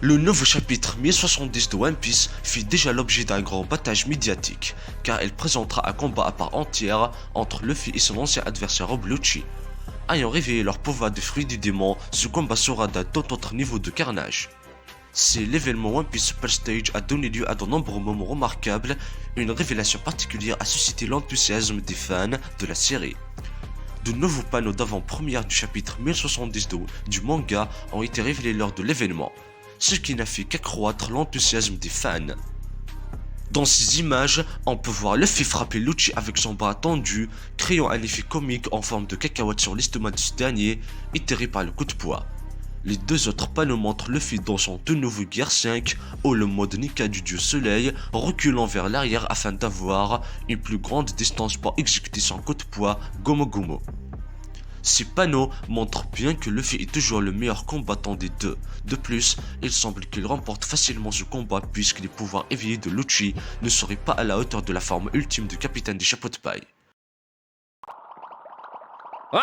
Le nouveau chapitre 1070 de One Piece fit déjà l'objet d'un grand battage médiatique, car il présentera un combat à part entière entre Luffy et son ancien adversaire Rob Lucci. Ayant révélé leur pouvoir de fruit du démon, ce combat sera d'un tout autre niveau de carnage. C'est l'événement One Piece Super Stage a donné lieu à de nombreux moments remarquables, une révélation particulière a suscité l'enthousiasme des fans de la série. De nouveaux panneaux d'avant-première du chapitre 1072 du manga ont été révélés lors de l'événement, ce qui n'a fait qu'accroître l'enthousiasme des fans. Dans ces images, on peut voir Luffy frapper Lucci avec son bras tendu, créant un effet comique en forme de cacahuète sur l'estomac de ce dernier, éthéré par le coup de poing. Les deux autres panneaux montrent Luffy dans son tout nouveau Gear 5 ou le mode Nika du dieu soleil, reculant vers l'arrière afin d'avoir une plus grande distance pour exécuter son coup de poing Gomu Gomu. Ces panneaux montrent bien que Luffy est toujours le meilleur combattant des deux. De plus, il semble qu'il remporte facilement ce combat puisque les pouvoirs éveillés de Lucci ne seraient pas à la hauteur de la forme ultime du capitaine des chapeaux de paille. Ah,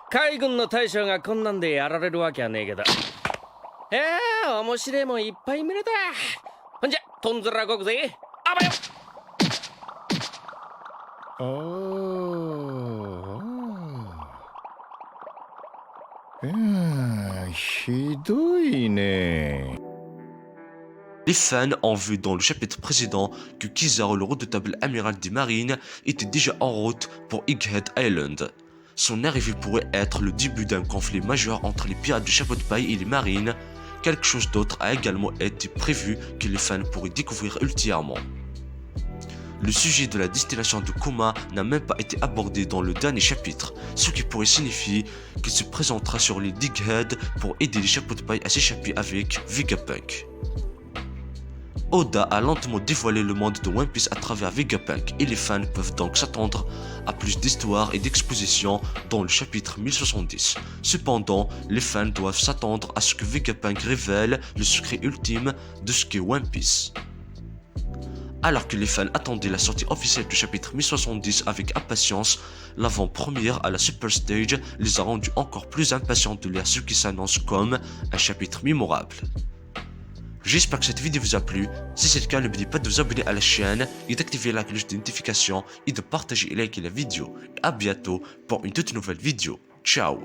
海軍の大将がこんなんでやられるわけはねえけど。面白いもんいっぱい見れた。ほんじゃ、とんずらこくぜ。あばよ。ひどいね。 Les fans ont vu dans le chapitre précédent que Kizaru, le redoutable amiral des marines, était déjà en route pour Egghead Island. Son arrivée pourrait être le début d'un conflit majeur entre les pirates du chapeau de paille et les marines. Quelque chose d'autre a également été prévu que les fans pourraient découvrir ultérieurement. Le sujet de la destination de Kuma n'a même pas été abordé dans le dernier chapitre, ce qui pourrait signifier qu'il se présentera sur les Dighead pour aider les chapeaux de paille à s'échapper avec Vegapunk. Oda a lentement dévoilé le monde de One Piece à travers Vegapunk et les fans peuvent donc s'attendre à plus d'histoires et d'expositions dans le chapitre 1070. Cependant, les fans doivent s'attendre à ce que Vegapunk révèle le secret ultime de ce qu'est One Piece. Alors que les fans attendaient la sortie officielle du chapitre 1070 avec impatience, l'avant-première à la Super Stage les a rendus encore plus impatients de lire ce qui s'annonce comme un chapitre mémorable. J'espère que cette vidéo vous a plu. Si c'est le cas, n'oubliez pas de vous abonner à la chaîne et d'activer la cloche de notification et de partager et liker la vidéo. Et à bientôt pour une toute nouvelle vidéo. Ciao.